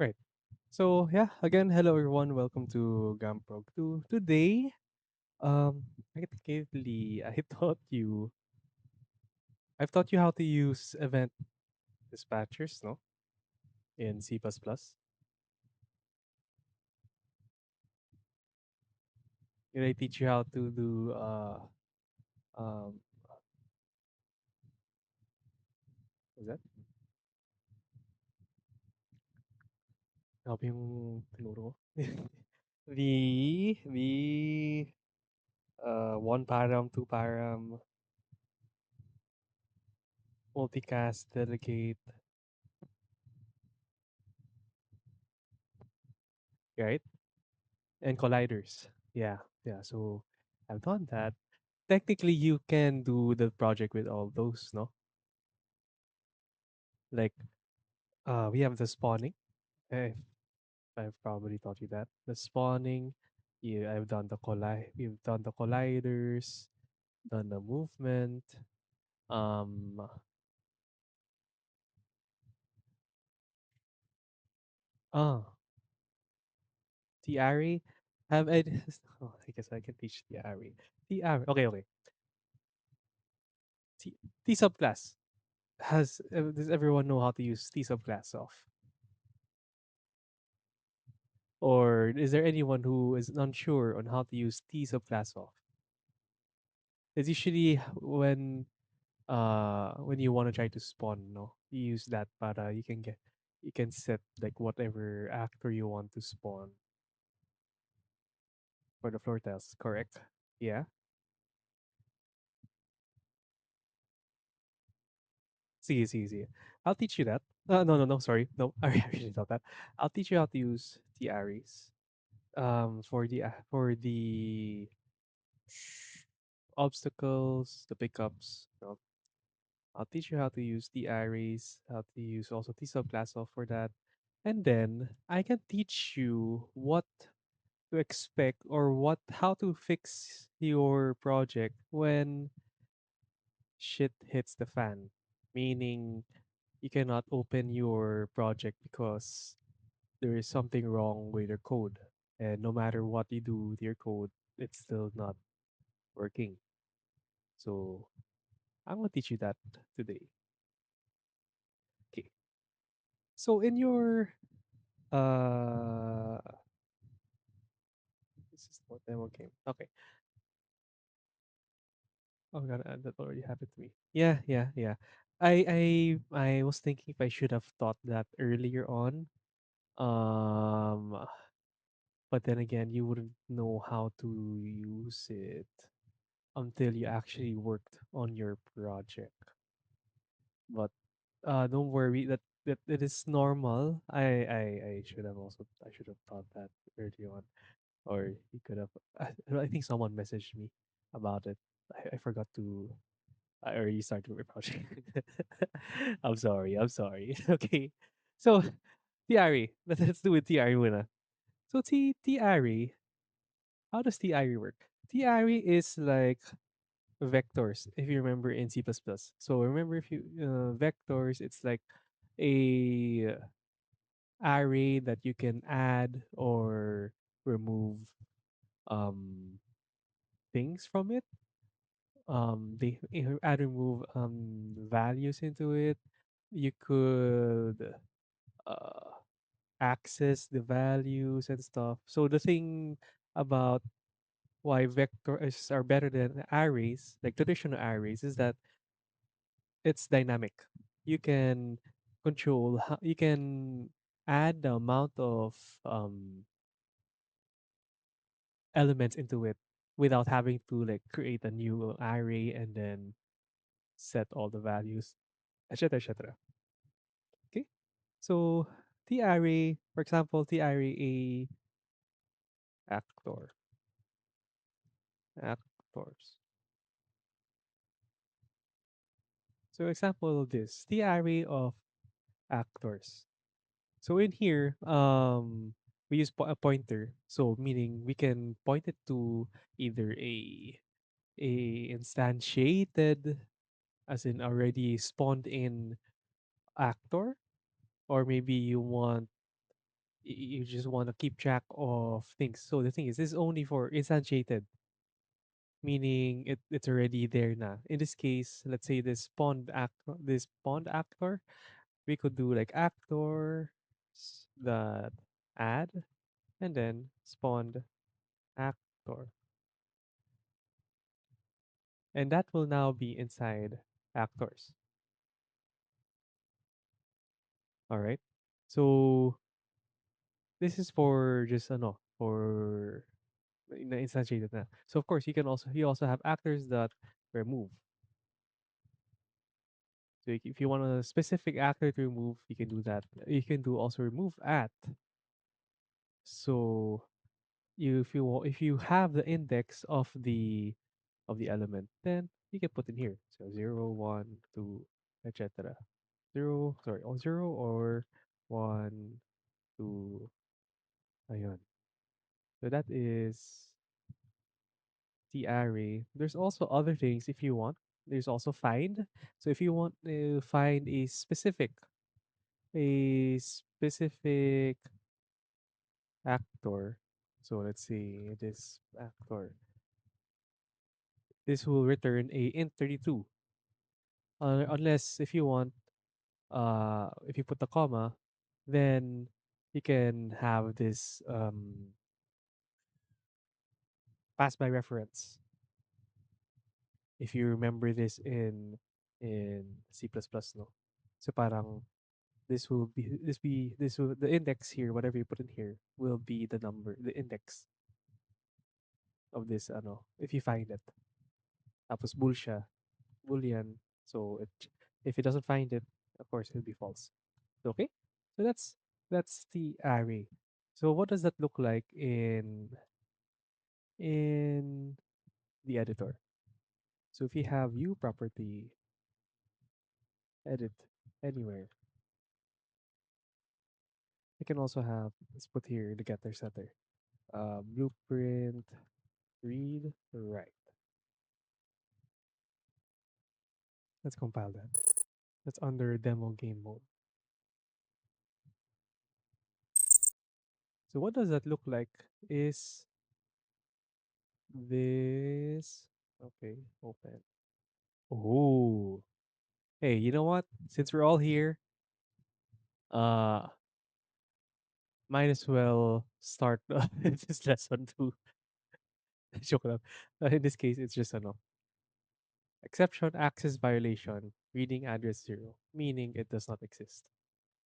Right. So yeah, again, hello everyone. Welcome to GAMPRG2. Today, technically, I've taught you how to use event dispatchers, no, in C++. Did I teach you how to do um, what's that? Help yung tinuro ko. the one param, two param, multicast, delegate, right? And colliders. Yeah, yeah. So I've done that. Technically, you can do the project with all those, no? Like, we have the spawning. Eh, I've probably taught you that. The spawning. Yeah, We've done the colliders, done the movement. Um, ah, TArray. Have I? Oh, I guess I can teach TArray. TArray. Okay, okay. T subclass does everyone know how to use T subclass off? Or is there anyone who is unsure on how to use T subclass off? It's usually when you want to try to spawn, no, you use that para you can set like whatever actor you want to spawn for the floor tiles, correct? Yeah. See. I'll teach you that. No, sorry. No, I actually thought that. I'll teach you how to use the arrays. For the obstacles, the pickups. No, I'll teach you how to use the arrays, how to use also T subclass off for that. And then I can teach you what to expect or what how to fix your project when shit hits the fan. Meaning you cannot open your project because there is something wrong with your code. And no matter what you do with your code, it's still not working. So I'm gonna teach you that today. Okay. So in your uh this is what demo game. Okay. Oh god, that already happened to me. Yeah. I was thinking if I should have thought that earlier on. Um but then again, you wouldn't know how to use it until you actually worked on your project. But don't worry, that it is normal. I should have thought that early on, or you could have. I think someone messaged me about it. I forgot to. I already started my project. I'm sorry. I'm sorry. Okay, so TRE. Let's do it TRE muna. So TRE. How does TRE work? TRE is like vectors, if you remember in C++. So remember if you vectors, it's like a array that you can add or remove um things from it. They add remove values into it. You could uh access the values and stuff. So the thing about why vectors are better than arrays, like traditional arrays, is that it's dynamic. You can you can add the amount of um, elements into it without having to like create a new array and then set all the values, etc. etc. Okay. So the array, for example, the array actor, actors. So example of this, the array of actors. So in here, we use a pointer. So meaning we can point it to either a instantiated, as in already spawned in actor, or maybe you want you just want to keep track of things. So the thing is, this is only for instantiated, meaning it's already there now. In this case, let's say this pond actor, we could do like actor that add and then spawned actor, and that will now be inside actors. All right. So this is for just for instantiated na. So of course you also have actors that remove. So if you want a specific actor to remove, you can do that. You can do also remove at. So if you have the index of the element, then you can put in here. So 0, 1, 2, etc. 0, sorry, or 0 or 1, 2, ayun. So that is the array. There's also other things if you want. There's also find. So if you want to find a specific actor, so let's see this actor. This will return a int 32. Unless if you want, if you put the comma, then you can have this pass by reference. If you remember this in C++, no. So parang this will the index here, whatever you put in here, will be the number, the index of this if you find it. Tapos bool siya, boolean. So if it doesn't find it, of course it'll be false. Okay? So that's the array. So what does that look like in the editor? So if you have view property, edit anywhere, you can also have, let's put here the getter setter. Blueprint, read, write. Let's compile that. That's under demo game mode. So what does that look like is this. Okay, open. Oh, hey, you know what? Since we're all here, uh, might as well start this lesson too. Joke lang. In this case, it's just exception access violation reading address 0, meaning it does not exist.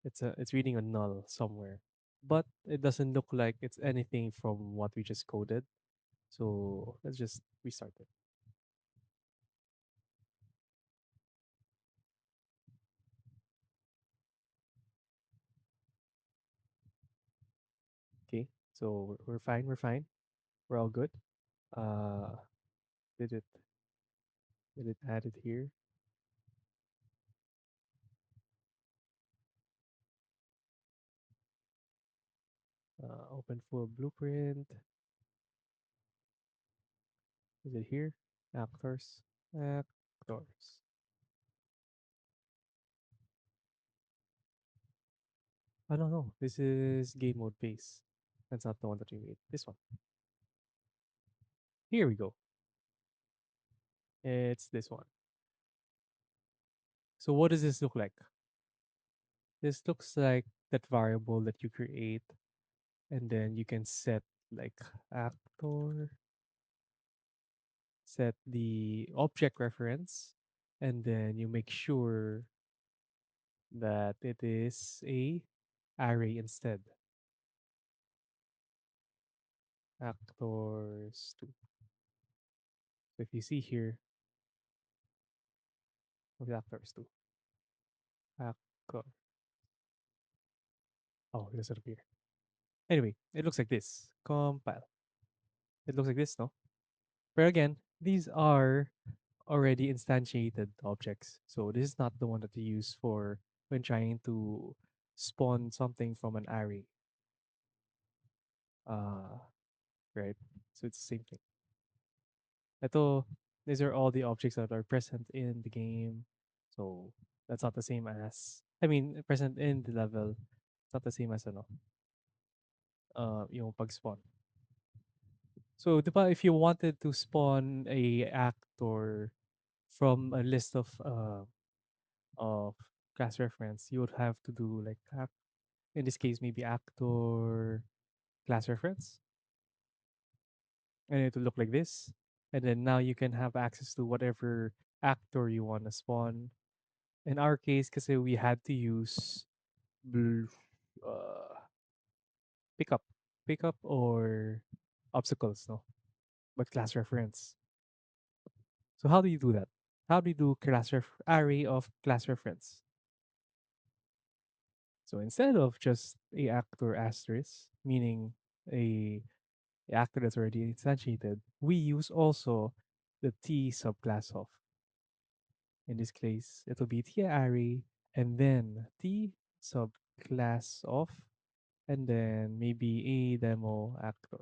It's reading a null somewhere, but it doesn't look like it's anything from what we just coded. So let's just restart it. Okay, so we're fine. We're fine. We're all good. Uh, did it did it add it here? Open full blueprint. Is it here? Actors. Actors. Oh no no. This is game mode base. That's not the one that we made. This one. Here we go. It's this one. So what does this look like? This looks like that variable that you create, and then you can set like actor, set the object reference, and then you make sure that it is a array instead. Actors 2. So if you see here, with actors 2. Actor. Oh, it doesn't appear. Anyway, it looks like this. Compile. It looks like this, no? But again, these are already instantiated objects. So this is not the one that you use for when trying to spawn something from an array. Uh, right? So it's the same thing. Ito, these are all the objects that are present in the game. So that's not the same as, I mean, present in the level. It's not the same as yung pag-spawn. So, di ba, if you wanted to spawn a actor from a list of class reference, you would have to do like in this case maybe actor class reference, and it will look like this. And then now you can have access to whatever actor you want to spawn. In our case, because we had to use bl- uh, pickup, pickup or obstacles, no, but class reference. So how do you do that? How do you do array of class reference? So instead of just a actor asterisk, meaning a actor that's already instantiated, we use also the T subclass of. In this case, it'll be T array and then T subclass of, and then maybe a demo actor.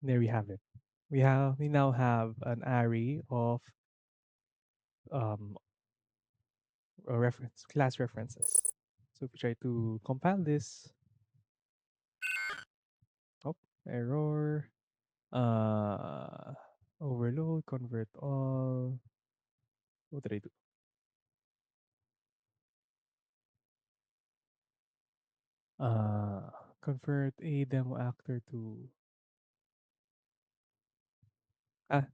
There we have it. We now have an array of um reference class references. So if we try to compile this, oh, error, uh, overload, convert all. What did I do? Uh, convert a demo actor to ah,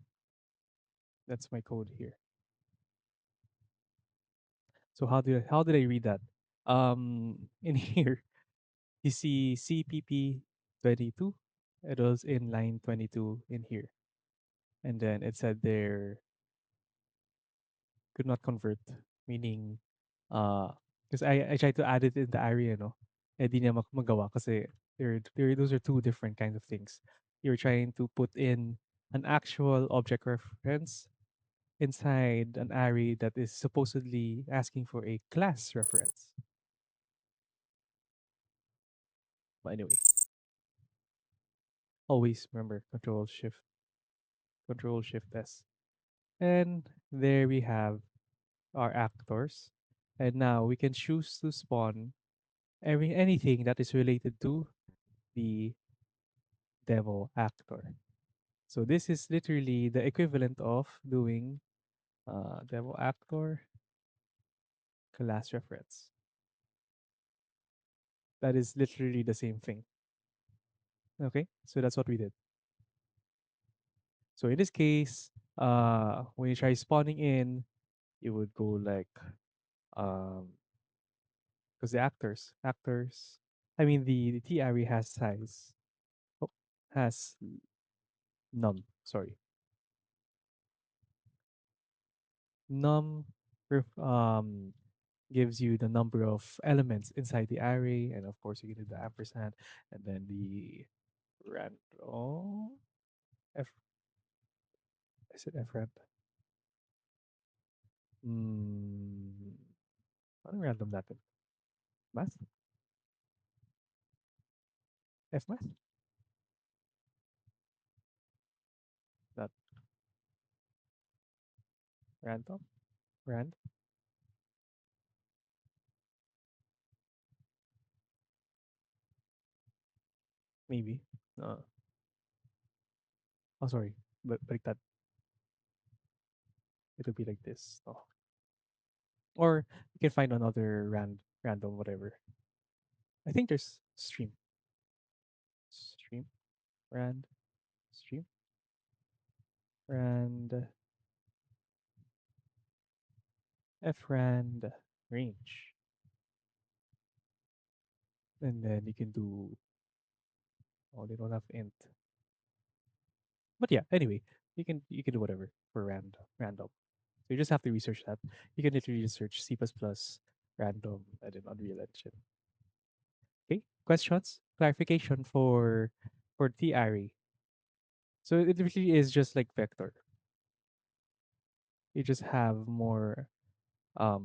that's my code here. So how did I read that? In here you see CPP 22. It was in line 22 in here, and then it said there could not convert, meaning because I tried to add it in the area, no, eh di niya magawa kasi those are two different kinds of things. You're trying to put in an actual object reference inside an array that is supposedly asking for a class reference. But anyway, always remember Control Shift S. And there we have our actors. And now we can choose to spawn anything that is related to the demo actor. So this is literally the equivalent of doing demo actor class reference. That is literally the same thing. Okay, so that's what we did. So in this case, when you try spawning in, you would go like because the actors, I mean the T array has size, oh, has num. Sorry, num gives you the number of elements inside the array, and of course you can do the ampersand, and then the random f. I said f rand. Hmm. Ano random natin? Math? F math? Not random? Rand? Maybe. Uh, oh, sorry. But that it'll be like this. Oh. Or you can find another random whatever. I think there's stream, rand, stream, rand, frand, range, and then you can do. Oh, they don't have int, but yeah. Anyway, you can do whatever for random. So you just have to research that. You can literally just search C++ random and then Unreal Engine. Okay, questions, clarification for TArray. So it really is just like vector. You just have more. I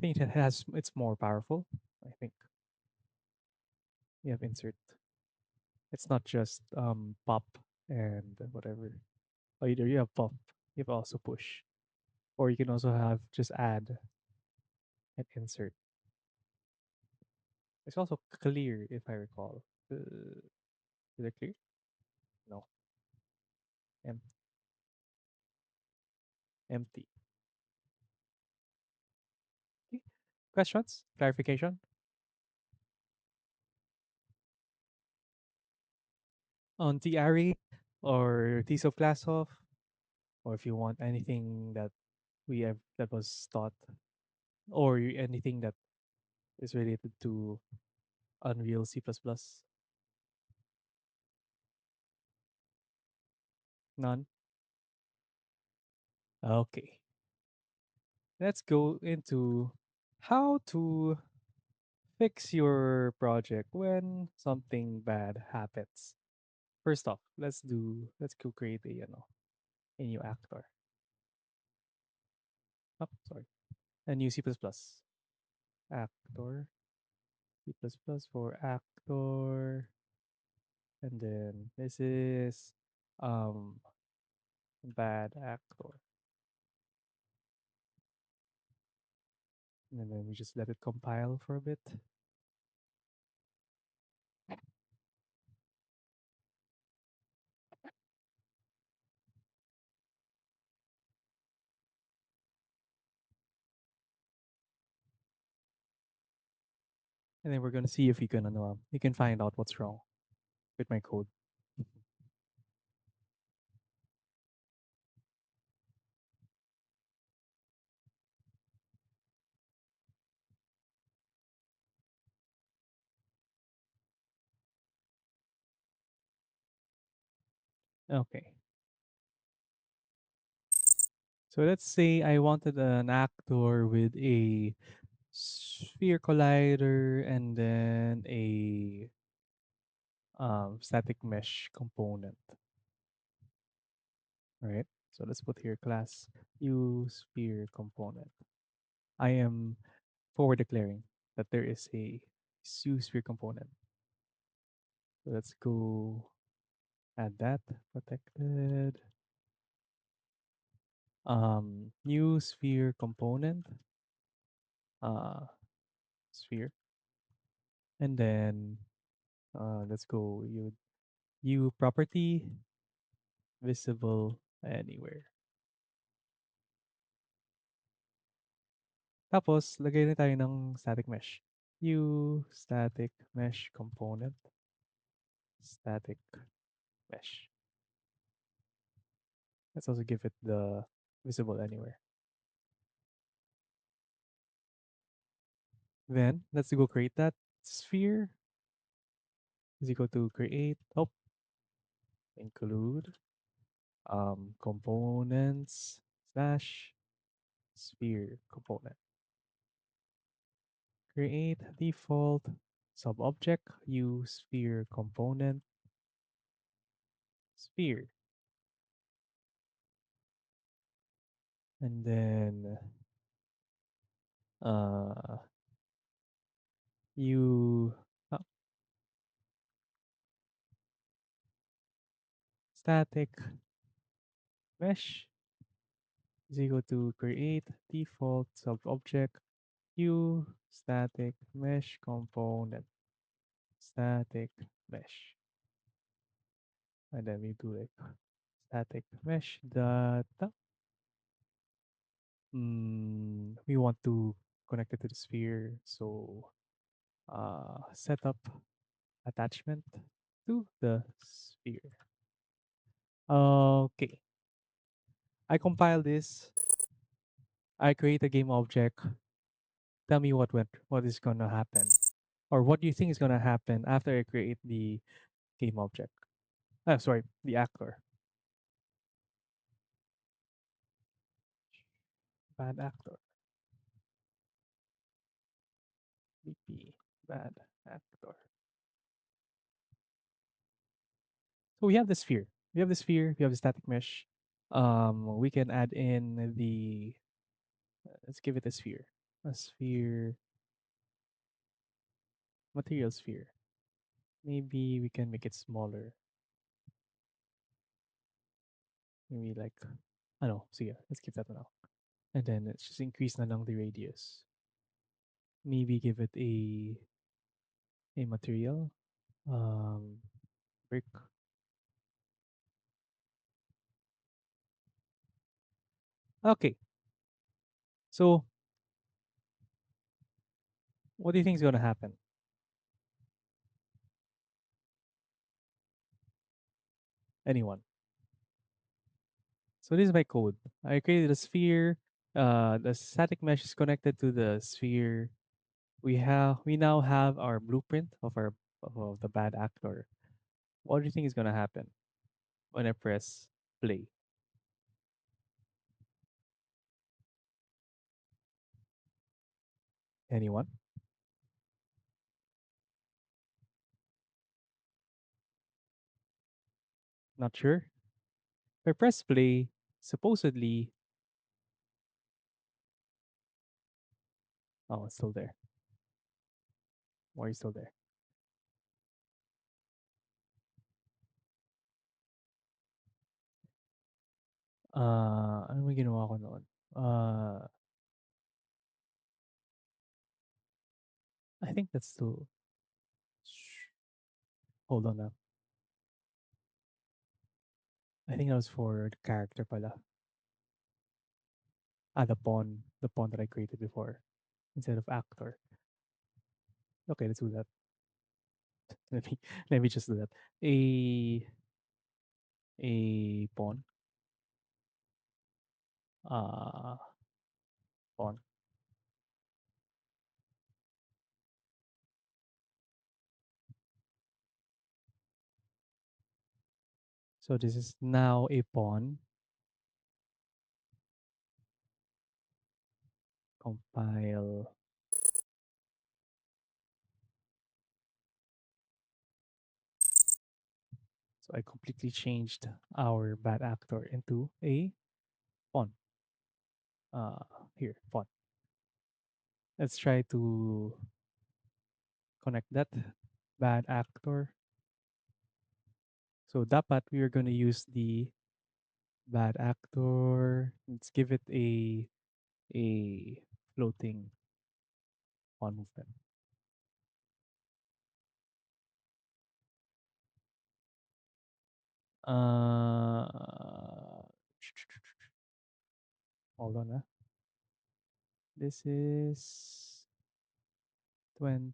think it's more powerful. I think you have insert. It's not just pop and whatever. Oh, either you have pop, you have also push, or you can also have just add. and insert. It's also clear if I recall. Is it clear? No. Em- Empty. Okay. Questions? Clarification? On TArray or TSO class off, or if you want anything that we have that was taught, or anything that is related to Unreal C++. None. Okay. Let's go into how to fix your project when something bad happens. First off, let's go create a new actor. Oh, sorry. A new C++ actor. C++ for actor. And then this is um bad actor. And then we just let it compile for a bit. And then we're gonna see if we can find out what's wrong with my code. Okay. So let's say I wanted an actor with a sphere collider and then a static mesh component. All right. So let's put here class sphere component. I am forward declaring that there is a sphere component. So let's go add that protected. New sphere component. Uh, sphere, and then let's go u property visible anywhere. Tapos lagay na tayo ng static mesh. U static mesh component. Static mesh. Let's also give it the visible anywhere. Then let's go create that sphere. Is equal to create. Oh, include components slash sphere component. Create default subobject u sphere component sphere. And then uh u oh, static mesh is equal to create default subobject u static mesh component static mesh. And then we do like static mesh data. We want to connect it to the sphere, so set up attachment to the sphere. Okay, I compile this. I create a game object. Tell me what is gonna happen, or what do you think is gonna happen after I create the game object? Sorry, the actor. Bad actor. BP. Bad actor. So we have the sphere. We have the sphere. We have the static mesh. We can add in the. Let's give it a sphere. A sphere. Material sphere. Maybe we can make it smaller. Maybe like, I don't know. So yeah, let's keep that one out. And then let's just increase na lang the radius. Maybe give it a material. Um, brick. Okay. So what do you think is gonna happen? Anyone? So this is my code. I created a sphere. The static mesh is connected to the sphere. We now have our blueprint of the bad actor. What do you think is gonna happen when I press play? Anyone? Not sure? If I press play, supposedly, oh, it's still there. Why are you still there? Ano ba ginawa ko noon? I think that's still. Hold on now. I think that was for the character pala. The pawn that I created before instead of actor. Okay, let's do that. Let me let me just do that. A a pawn. Uh pawn. So this is now a pawn. Compile. So I completely changed our bad actor into a pawn. Uh Here, pawn. Let's try to connect that bad actor. So dapat we are gonna use the bad actor. Let's give it a floating pawn movement. Uh, hold on. This is 20,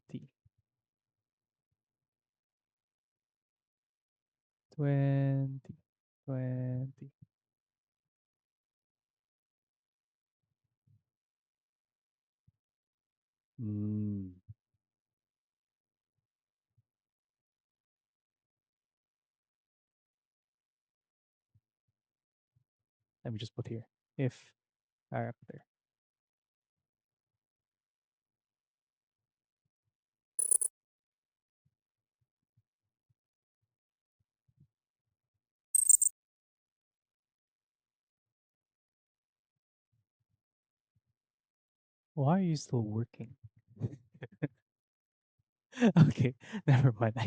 20, 20. Mm. Let me just put here. If character. Why are you still working? Okay, never mind.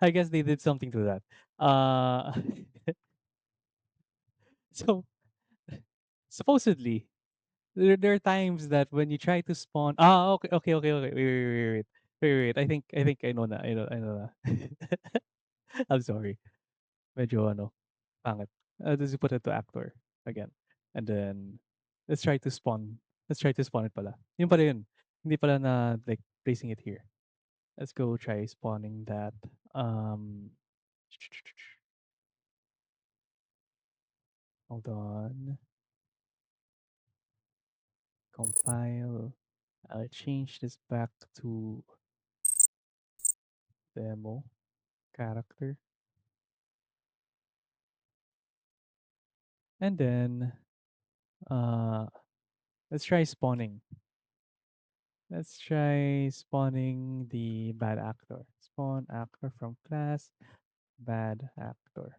I guess they did something to that. So supposedly there are times that when you try to spawn. Okay. Wait. I think I know na. I know na. I'm sorry. Medyo ano, pangit. Just put it to actor again. And then let's try to spawn. Let's try to spawn it pala. Yun pala yun. Hindi pala na like placing it here. Let's go try spawning that. Um Hold on. Compile. I'll change this back to demo character. And then uh let's try spawning. Let's try spawning the bad actor. Spawn actor from class bad actor.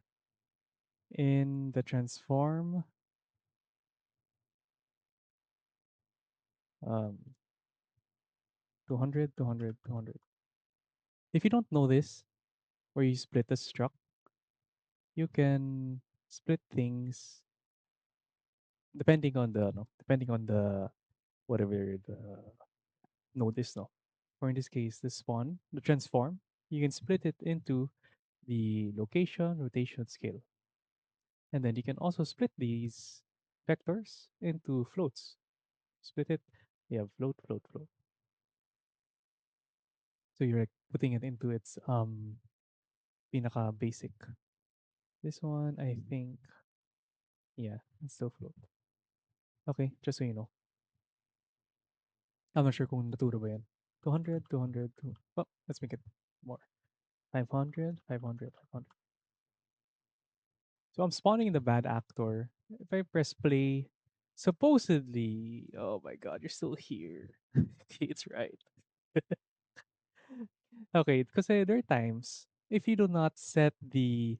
In the transform, um 200, 200, 200. If you don't know this, where you split a struct, you can split things depending on the no, depending on the whatever the notice no. Or in this case, the transform, you can split it into the location, rotation, scale. And then you can also split these vectors into floats. Split it, you have float, float, float. So you're like putting it into its pinaka basic. This one, I think, yeah, it's still float. Okay, just so you know. I'm not sure kung naturo ba yan. 200, 200, 200. Oh, let's make it more. 500, 500, 500. So I'm spawning the bad actor. If I press play, supposedly, oh my god, you're still here. Okay, it's right. Okay, because there are times if you do not set the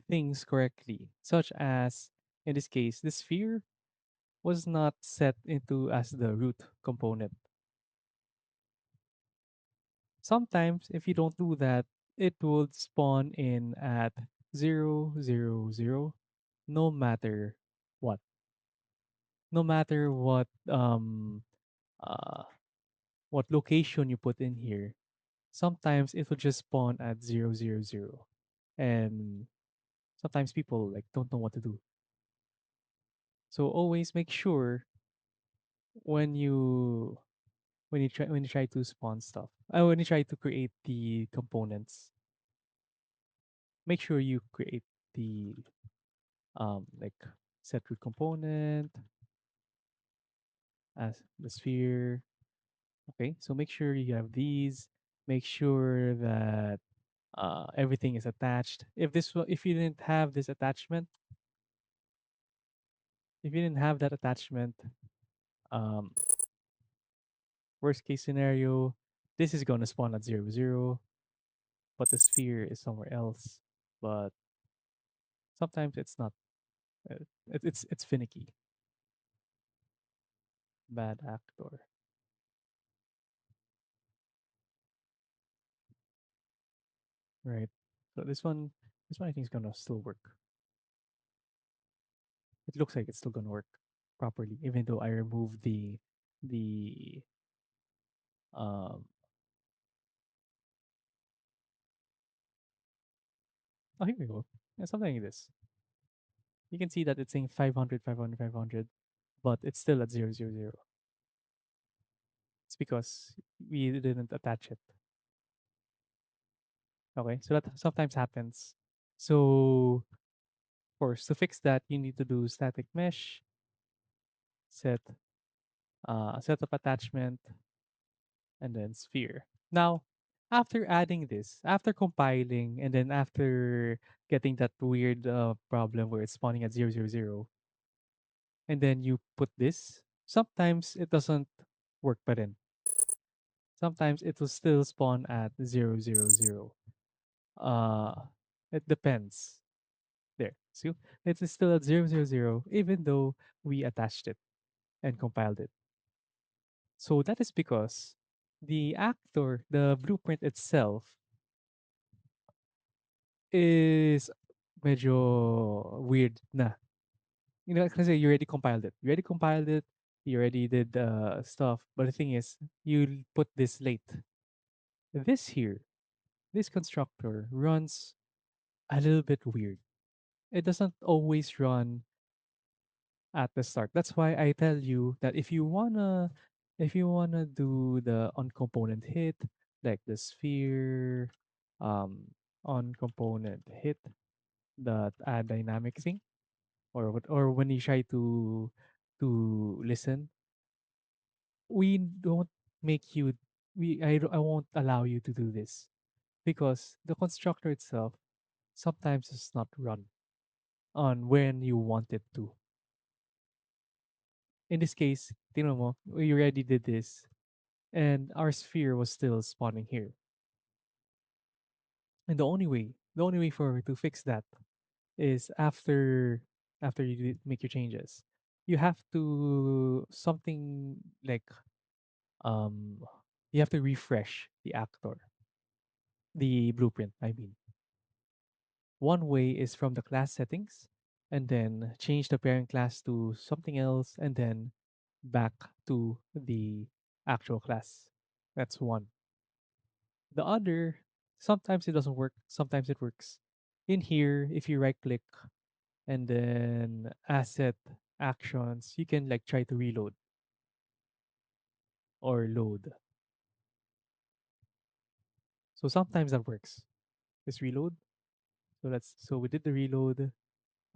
things correctly, such as in this case, the sphere was not set into as the root component. Sometimes if you don't do that, it would spawn in at 0, 0, 0, no matter what. No matter uh what location you put in here, sometimes it will just spawn at 0, 0, 0. And sometimes people like don't know what to do. So always make sure when you when you try to spawn stuff, when you try to create the components, make sure you create the like set root component as the sphere. Okay, so make sure you have these. Make sure that everything is attached. If you didn't have this attachment, if you didn't have that attachment, um, worst case scenario, this is gonna spawn at 0, 0, but the sphere is somewhere else. But sometimes it's not. It's finicky. Bad actor, right? So this one I think is gonna still work. It looks like it's still gonna work properly, even though I removed the um. Oh, here we go. Yeah, something like this. You can see that it's saying 500, 500, 500, but it's still at 0, 0, 0. It's because we didn't attach it. Okay, so that sometimes happens. So, of course, to fix that, you need to do static mesh, set set of attachment, and then sphere. Now, after adding this, after compiling, and then after getting that weird problem where it's spawning at 0, 0, 0, and then you put this, sometimes it doesn't work pa rin. Sometimes it will still spawn at 0, 0, 0. Uh, it depends. There. See, it is still at 0, 0, 0, even though we attached it and compiled it. So that is because the blueprint itself is medyo weird na. You know, kasi you already compiled it. You already compiled it. You already did stuff. But the thing is, you put this late. This here, this constructor runs a little bit weird. It doesn't always run at the start. That's why I tell you that if you wanna do the on component hit, like the sphere on component hit that add dynamic thing, or when you try to listen, we don't make you I won't allow you to do this because the constructor itself sometimes does not run on when you want it to. In this case, tingnan mo, we already did this and our sphere was still spawning here. And the only way for to fix that is after you make your changes, you have to something like um you have to refresh the actor, the blueprint, I mean. One way is from the class settings and then change the parent class to something else and then back to the actual class. That's one. The other, sometimes it doesn't work, sometimes it works. In here, if you right click and then asset actions, you can like try to reload or load. So sometimes that works. Just reload. So we did the reload.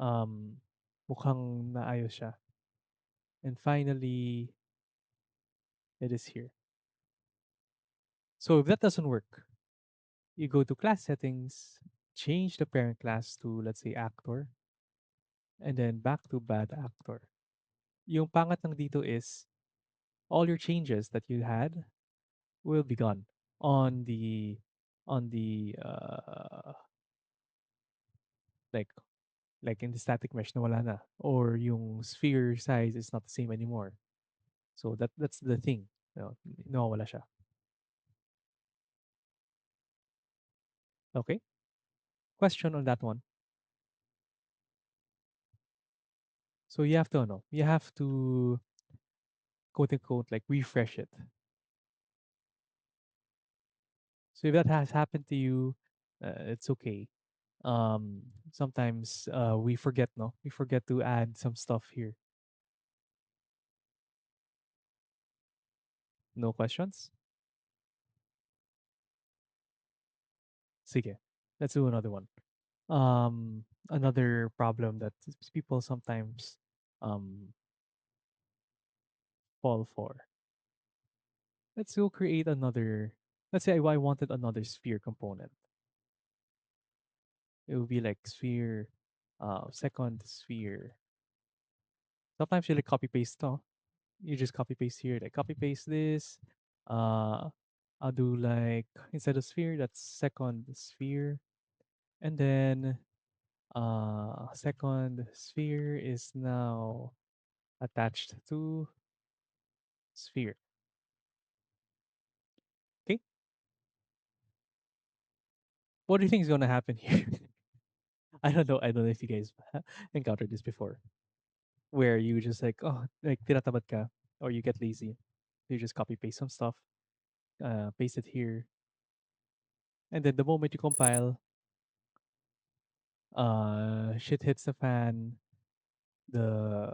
Mukhang naayos siya. And finally, it is here. So if that doesn't work, you go to class settings, change the parent class to let's say actor, and then back to bad actor. Yung pangat ng dito is all your changes that you had will be gone on the like in the static mesh na wala na, or yung sphere size is not the same anymore. So that's the thing. No, nawawala siya. Okay? Question on that one. So you have to quote unquote like refresh it. So if that has happened to you, it's okay. Um, Sometimes we forget, no? We forget to add some stuff here. No questions? Sige. Let's do another one. Another problem that people sometimes um fall for. Let's go create another. Let's say I wanted another sphere component. It would be like sphere, second sphere. Sometimes you like copy paste, no? You just copy paste here, like copy paste this. Uh, I'll do like instead of sphere, that's second sphere, and then second sphere is now attached to sphere. Okay, what do you think is gonna happen here? I don't know. I don't know if you guys encountered this before, where you just like like tinatamad ka, or you get lazy, you just copy paste some stuff, paste it here, and then the moment you compile, shit hits the fan. The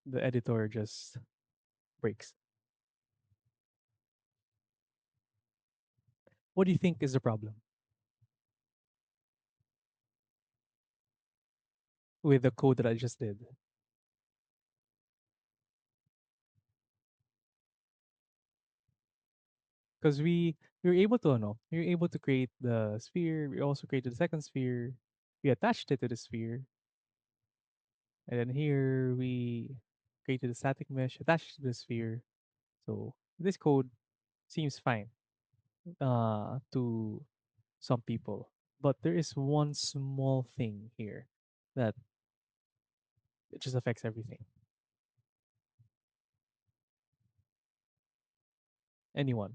the editor just breaks. What do you think is the problem with the code that I just did? Because we were able to we were able to create the sphere. We also created the second sphere. We attached it to the sphere, and then here we created a static mesh attached to the sphere. So this code seems fine to some people, but there is one small thing here that it just affects everything. Anyone?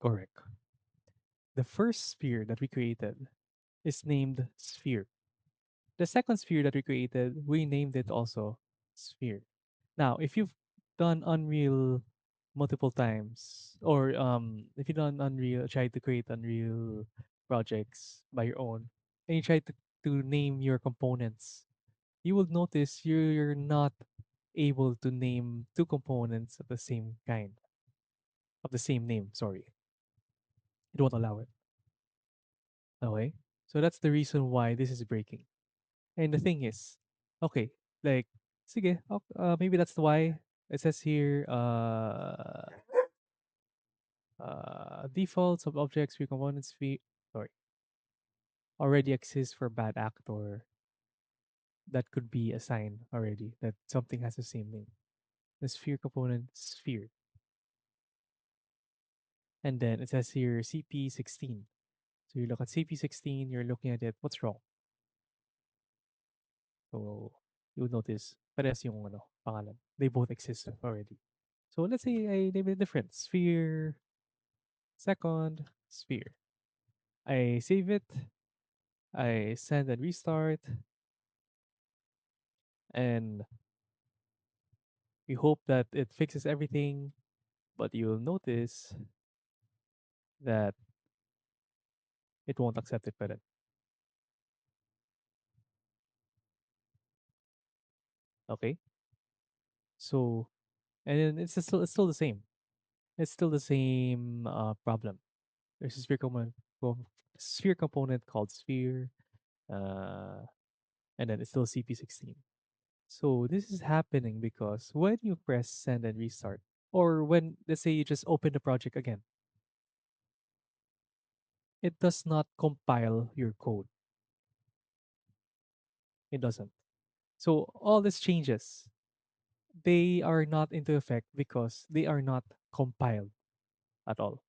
Correct. The first sphere that we created is named sphere. The second sphere that we created, we named it also sphere. Now, if you've done Unreal multiple times, or if you've done Unreal, tried to create Unreal projects by your own, and you try to name your components, you will notice you're not able to name two components of the same kind, of the same name, sorry. It won't allow it. Okay? So that's the reason why this is breaking. And the thing is, okay, like, sige, maybe that's why it says here, defaults of objects with components fee, sorry, already exists for bad actor. That could be a sign already that something has the same name. The sphere component, sphere. And then it says here CP16. So you look at CP16, you're looking at it, what's wrong? So you would notice, parehas yung pangalan. They both exist already. So let's say I name it different. Sphere, second, sphere. I save it, I send and restart, and we hope that it fixes everything. But you'll notice that it won't accept it, but okay. So and then it's still the same. It's still the same problem. There's a sphere component called sphere, uh, and then it's still CP16. So this is happening because when you press send and restart, or when let's say you just open the project again, it does not compile your code. It doesn't. So all these changes, they are not into effect because they are not compiled at all.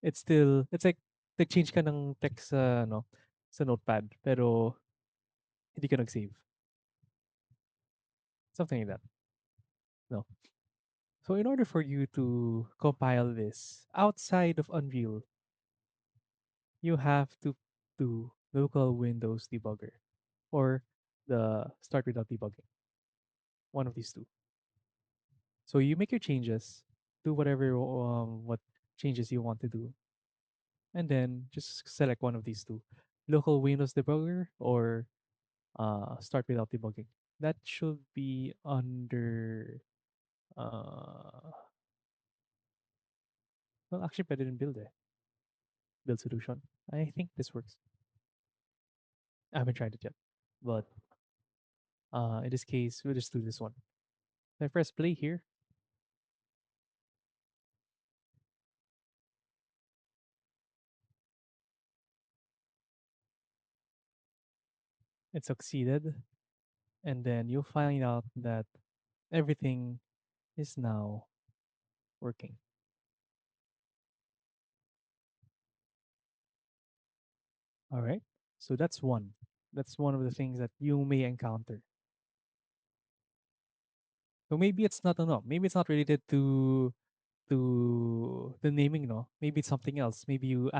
It's like nag-change ka ng text sa ano, sa notepad pero hindi ka nag-save. Something like that. No. So in order for you to compile this outside of Unreal, you have to do local Windows debugger or the start without debugging. One of these two. So you make your changes, do whatever what changes you want to do, and then just select one of these two. Local Windows debugger or start without debugging. That should be under well actually pwede rin build build solution. I think this works. I haven't tried it yet. But in this case, we'll just do this one. I press play here. It succeeded. And then you'll find out that everything is now working. All right. So that's one. That's one of the things that you may encounter. So maybe it's not no. Maybe it's not related to the naming, no. Maybe it's something else. Maybe you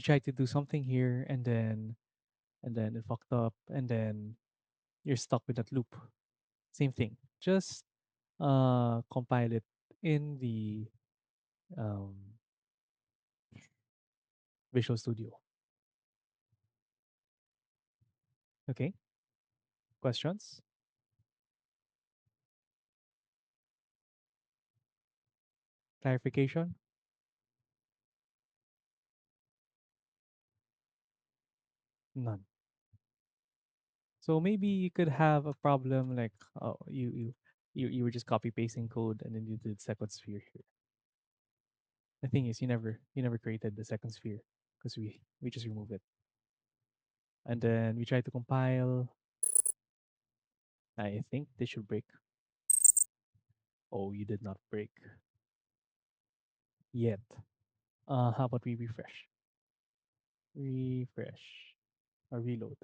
tried to do something here and then it fucked up and then you're stuck with that loop. Same thing. Just compile it in the um, Visual Studio. Okay. Questions? Clarification? None. So maybe you could have a problem like you were just copy pasting code and then you did second sphere here. The thing is you never created the second sphere because we just removed it. And then we tried to compile. I think this should break. Oh, you did not break yet. How about we refresh? Refresh or reload.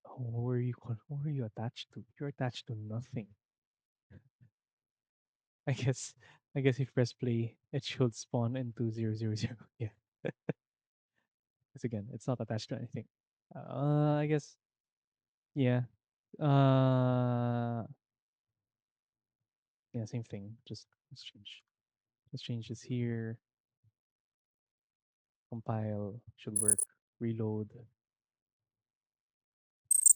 Oh, where are you attached to? You're attached to nothing. I guess I guess if press play, it should spawn into 000. Yeah. Because again, it's not attached to anything. I guess yeah. Uh yeah, same thing. Just let's change. Let's change this here. Compile should work. Reload.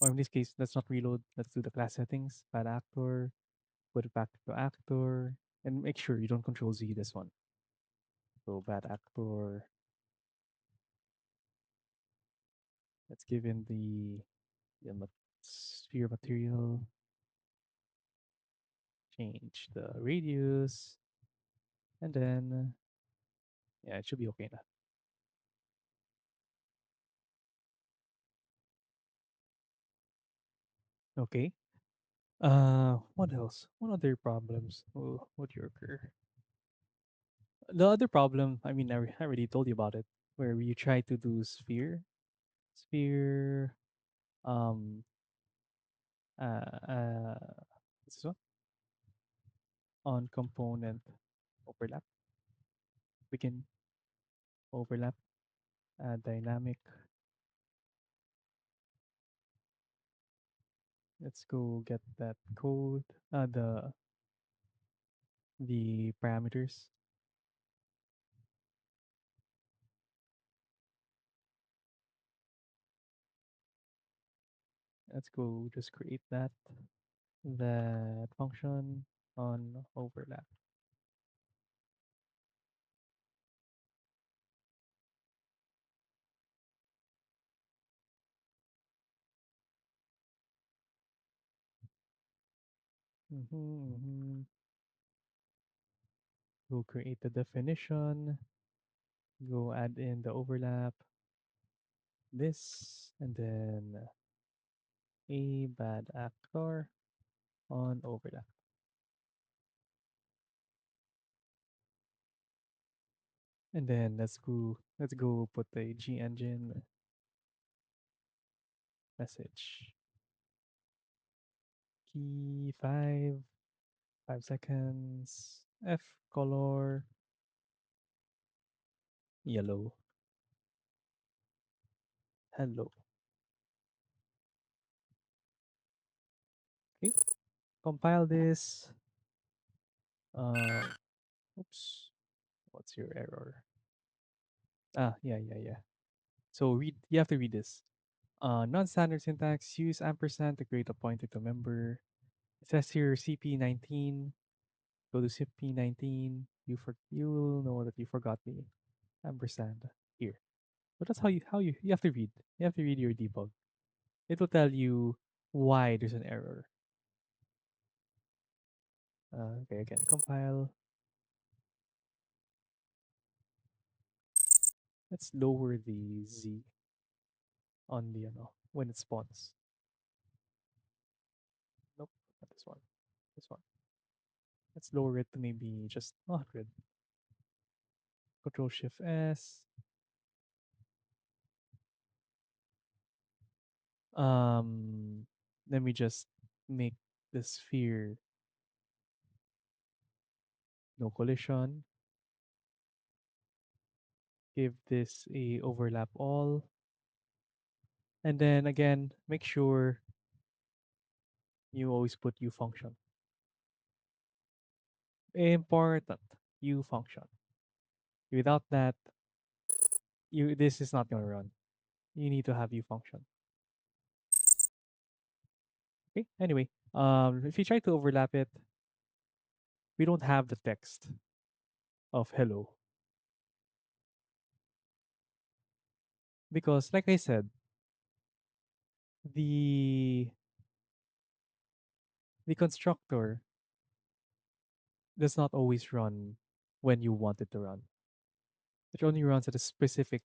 Or in this case, let's not reload. Let's do the class settings. Bad actor. Put it back to actor. And make sure you don't control Z this one. So bad actor. Let's give in the sphere material. Change the radius. And then yeah, it should be okay now. Okay. What else? What other problems would you occur? The other problem, I mean, I already told you about it, where you try to do sphere, uh, this one on component overlap. We can overlap dynamic. Let's go get that code. The parameters. Let's go just create that function on overlap. Mm-hmm. Go create the definition. Go add in the overlap. This and then a bad actor on overlap. And then let's go put the G engine message. Key 5 seconds. F color yellow. Hello. Okay. Compile this. Uh oops. What's your error? Yeah. So read you have to read this. Non-standard syntax, use ampersand to create a pointer to member. It says here CP19. Go to CP19. You'll know that you forgot the ampersand here. But that's how you have to read. You have to read your debug. It will tell you why there's an error. Okay, again, compile. Let's lower the Z on the when it spawns. Nope, not this one. This one. Let's lower it to maybe just 100. Control Shift S. Um, Let me just make the sphere no collision. Give this a overlap all. And then again, make sure you always put U function. Important. U function. Without that, this is not gonna run. You need to have U function. Okay. Anyway, if you try to overlap it, we don't have the text of hello because, like I said, the the constructor does not always run when you want it to run. It only runs at a specific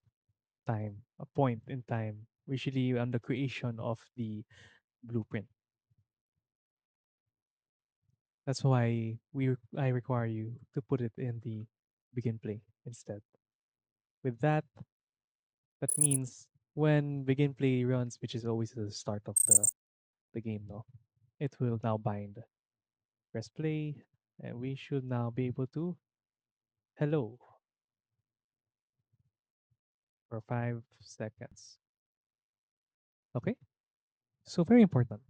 time, a point in time, usually on the creation of the blueprint. That's why I require you to put it in the begin play instead. With that, that means when begin play runs, which is always the start of the game, no, it will now bind. Press play, and we should now be able to hello for 5 seconds. Okay, so very important.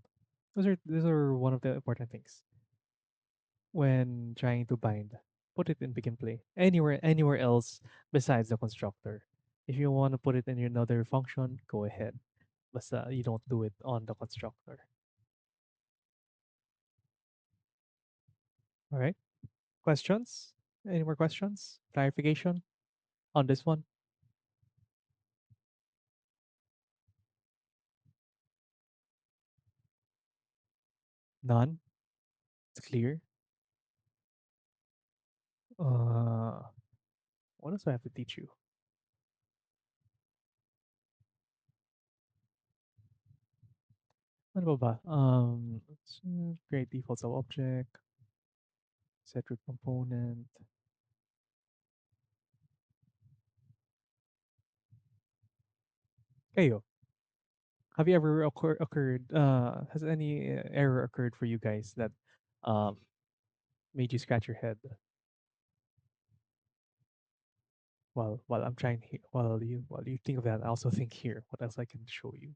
Those are one of the important things when trying to bind. Put it in begin play anywhere else besides the constructor. If you want to put it in another function, go ahead. But you don't do it on the constructor. All right. Questions? Any more questions? Clarification on this one? None. It's clear. Uh, what else do I have to teach you? Ano ba ba? Create default sub object, set root component. Kayo. Have you ever occurred? Has any error occurred for you guys that um made you scratch your head while I'm trying while you think of that? I also think here what else I can show you.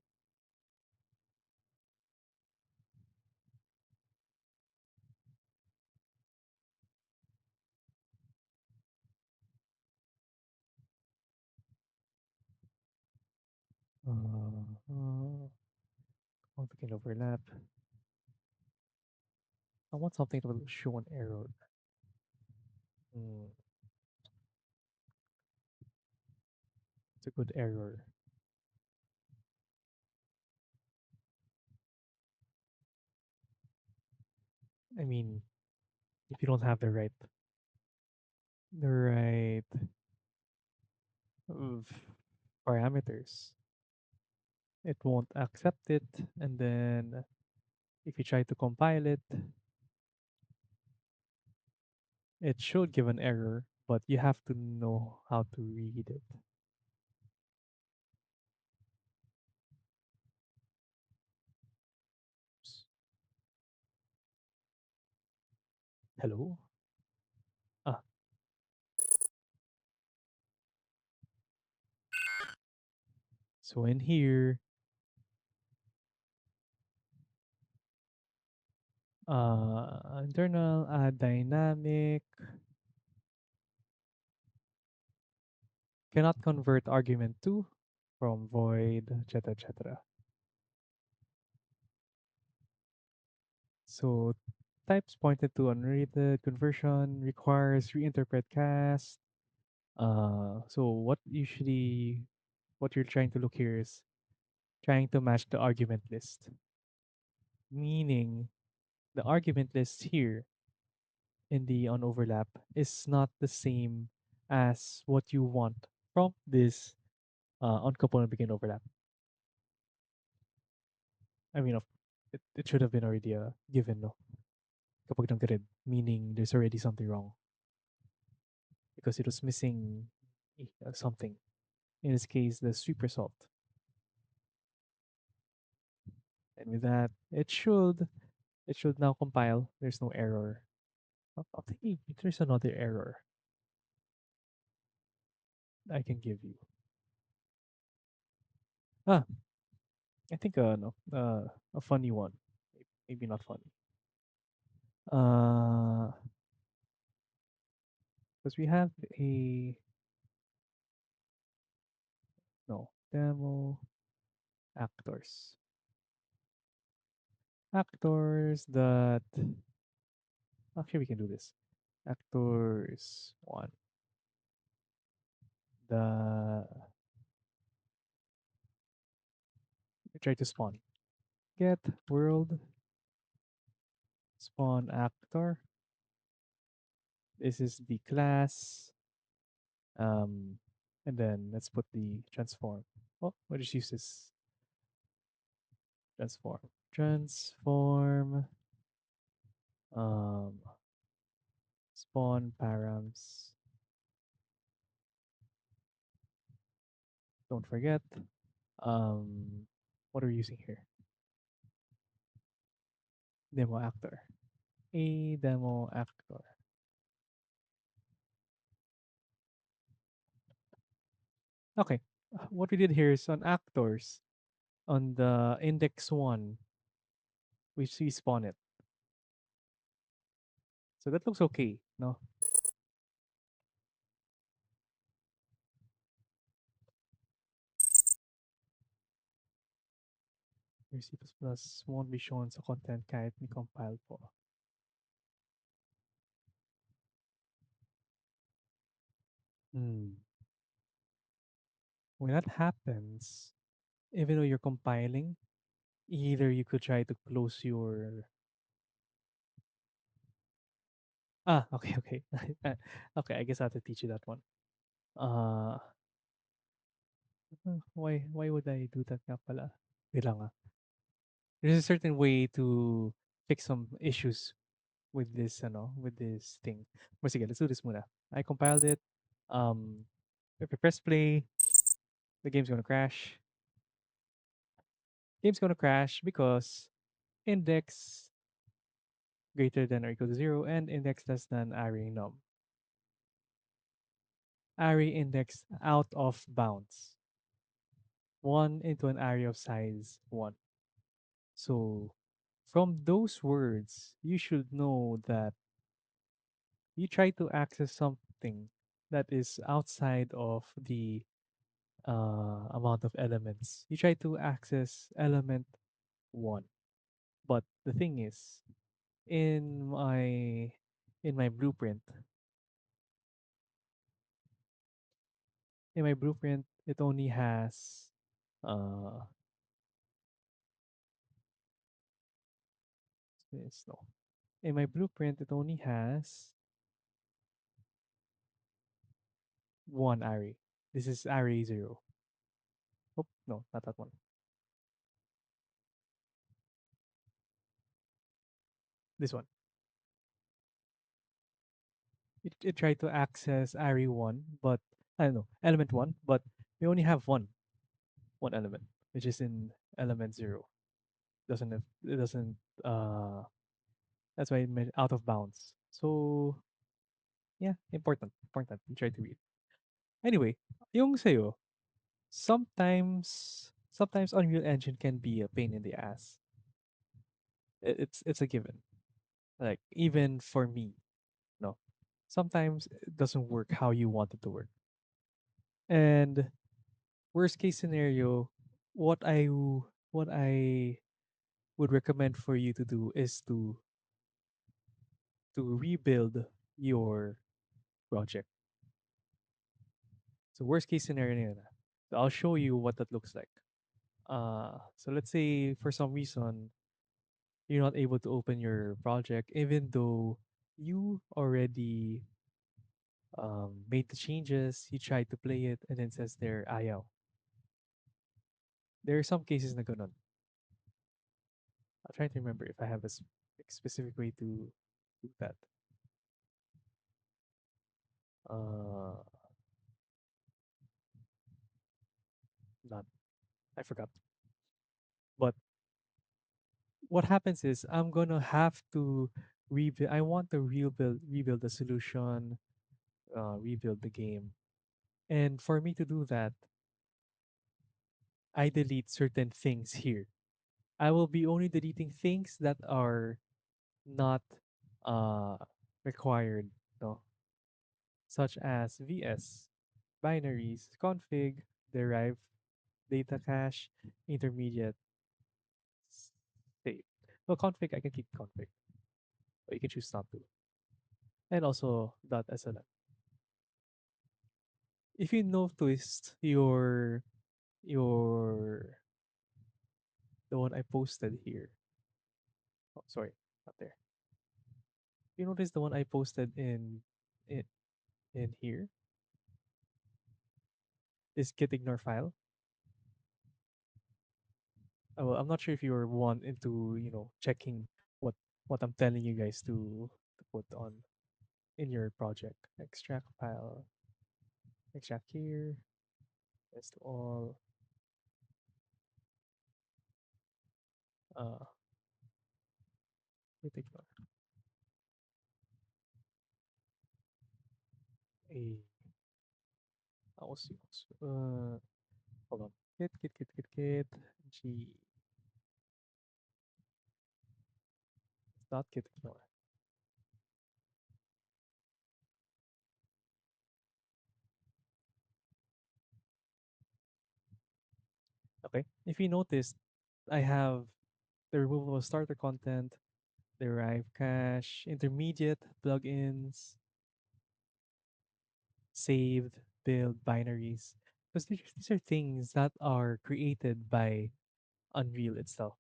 What we can overlap. I want something that will show an error. Mm, it's a good error. I mean, if you don't have the right of parameters, it won't accept it. And then if you try to compile it, it should give an error, but you have to know how to read it. S- Hello? Ah, so in here, internal add dynamic cannot convert argument to from void, etc., etc. So types pointed to unrated conversion requires reinterpret cast. So what you're trying to look here is trying to match the argument list, meaning the argument list here in the on overlap is not the same as what you want from this on component begin overlap. I mean, it should have been already given, no? Kapag nag-red, meaning there's already something wrong because it was missing something. In this case, the sweep result. And with that, it should now compile. There's no error. I'm thinking there's another error I can give you. Ah, I think no, a funny one. Maybe not funny. Uh, because we have a no demo actors. Actors that actually we can do this. Actors one. The we try to spawn. Get world spawn actor. This is the class. Um, and then let's put the transform. Oh, we'll just use this transform. Transform um spawn params. Don't forget. What are we using here? Demo actor. A demo actor. Okay. What we did here is on actors, on the index one, we spawn it. So that looks okay, no? Your C++ won't be shown sa content kahit ni-compile po. Hmm. When that happens, even though you're compiling, either you could try to close your okay, okay. Okay, I guess I have to teach you that one. Uh, why would I do that nga pala? Wait lang ah. There's a certain way to fix some issues with this with this thing. But sige, let's do this muna. I compiled it. Um, if I press play, the game's gonna crash. game's gonna crash because index greater than or equal to 0 and index less than array num. Array index out of bounds. 1 into an array of size 1. So from those words, you should know that you try to access something that is outside of the amount of elements. You try to access element 1. But the thing is, in my in my blueprint, it only has uh no. In my blueprint it only has one array. This is array 0. Oh, no, not that one. This one. It tried to access array 1, but I don't know, element 1, but we only have one element, which is in element 0. Doesn't have, it doesn't uh that's why it made out of bounds. So yeah, important. You try to read. Anyway, yung sa'yo, sometimes Unreal Engine can be a pain in the ass. It's a given. Like even for me, no. Sometimes it doesn't work how you want it to work. And worst case scenario, what what I would recommend for you to do is to rebuild your project. So worst case scenario na yun, ah. So I'll show you what that looks like. So let's say for some reason you're not able to open your project even though you already made the changes, you tried to play it, and then says there ayaw. There are some cases na ganun. I'll try to remember if I have a specific way to do that. Uh, Not, I forgot. But what happens is I'm gonna have to rebuild. I want to rebuild the solution, rebuild the game, and for me to do that, I delete certain things here. I will be only deleting things that are not uh required, no, such as VS, binaries, config, derive, data cache, intermediate, state. Well, config I can keep config, but you can choose not to, and also .slm. If you noticed your the one I posted here. Oh, sorry, not there. You notice the one I posted in in here, this git ignore file. Well, I'm not sure if you're one into checking what what I'm telling you guys to put on in your project. Extract file, extract here, list all, uh, git ignore. A, I'll see. Hold on. Git g dot git ignore. Okay. If you notice, I have the removal of starter content, derive cache, intermediate plugins, saved, build, binaries. Because these are things that are created by Unreal itself.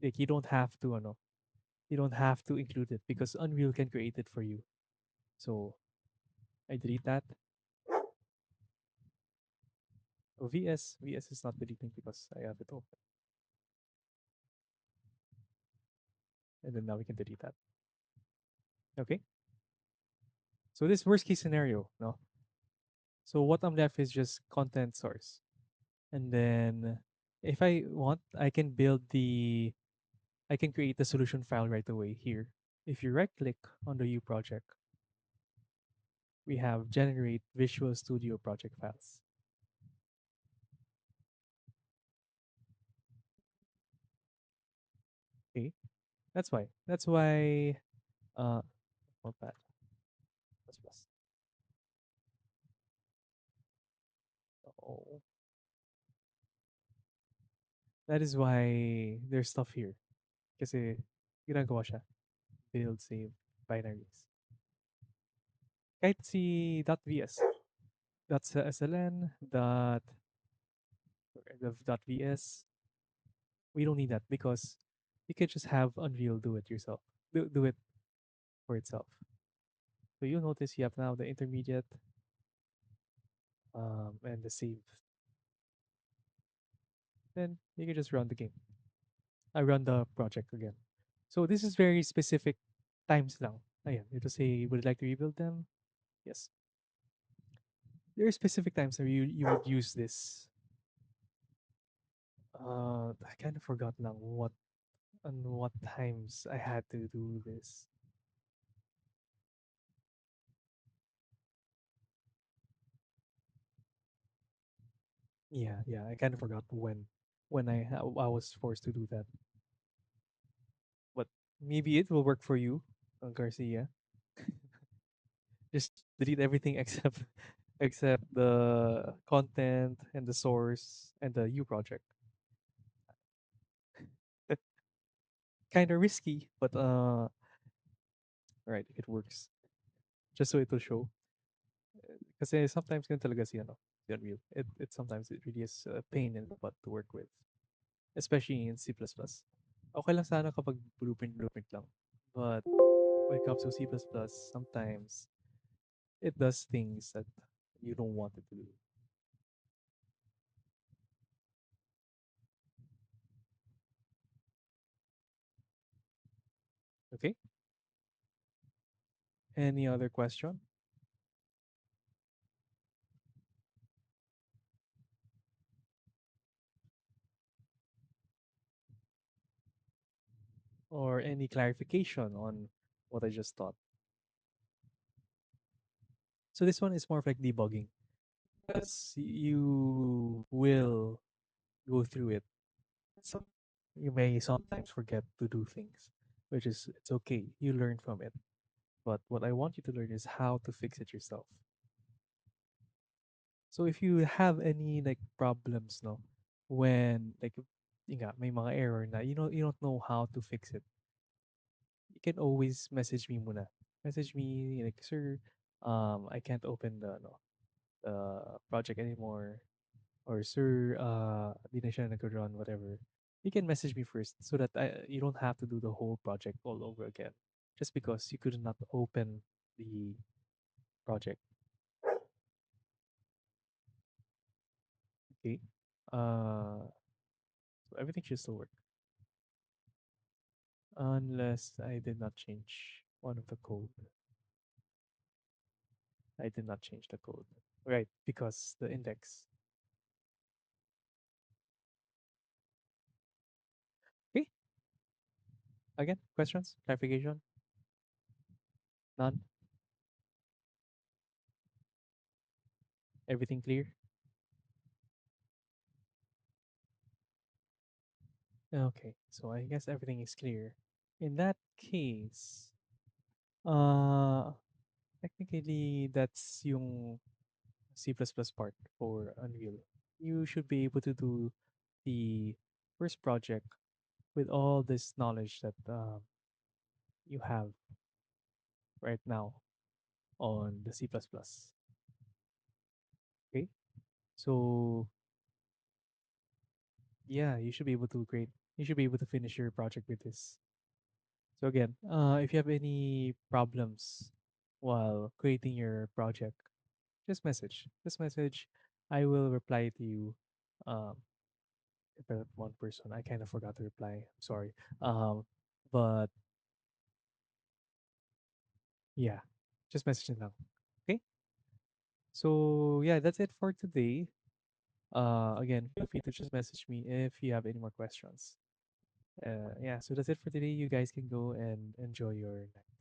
Like you don't have to include it because Unreal can create it for you. So I delete that. Oh, VS is not deleting because I have it open. And then now we can delete that. Okay. So this worst case scenario, no? So what I'm left is just content source. And then If I want, I can create the solution file right away here. If you right click on the U project, we have generate Visual Studio project files. Okay, that's why notepad plus plus. Oh, that is why there's stuff here. Kasi ginagawa siya. Build, save, binaries. Kahit si .vs, .sln, .vs, we don't need that because you can just have Unreal do it yourself. Do it for itself. So you notice you have now the intermediate and the save. Then you can just run the game. I run the project again. So this is very specific times lang. Ayan, it will say, would you like to rebuild them? Yes. There are specific times where you would use this. I kind of forgot now what times I had to do this. Yeah, I kind of forgot when I was forced to do that. But maybe it will work for you, Garcia. Just delete everything except the content and the source and the U project. Kind of risky, but right, if it works, just so it will show. Kasi sometimes ganun talaga si ano, si Unreal. It sometimes it really is a pain in the butt to work with, especially in C++. Okay lang sana kapag blueprint lang. But when it comes to C++, sometimes it does things that you don't want it to do. Okay? Any other question or any clarification on what I just taught? So this one is more of like debugging. Because you will go through it. So you may sometimes forget to do things, which is it's okay. You learn from it. But what I want you to learn is how to fix it yourself. So if you have any like problems, no, when like yun nga, may mga error na you don't know how to fix it, you can always message me muna. Message me like, sir, I can't open the project anymore, or sir, di na siya nag-run, whatever. You can message me first so that you don't have to do the whole project all over again just because you could not open the project. Okay. So everything should still work unless I did not change one of the code. I did not change the code. Right, because the index. Okay. Again, questions, clarification, none. Everything clear? Okay, so I guess everything is clear. In that case, uh, technically that's yung C++ part for Unreal. You should be able to do the first project with all this knowledge that you have right now on the C++. Okay, so yeah, you should be able to create. You should be able to finish your project with this. So again, if you have any problems while creating your project, just message. Just message. I will reply to you. Um, if I have one person, I kind of forgot to reply. I'm sorry. Um, but yeah, just message it now. Okay. So yeah, that's it for today. Again, feel free to just message me if you have any more questions. Yeah, so that's it for today. You guys can go and enjoy your night.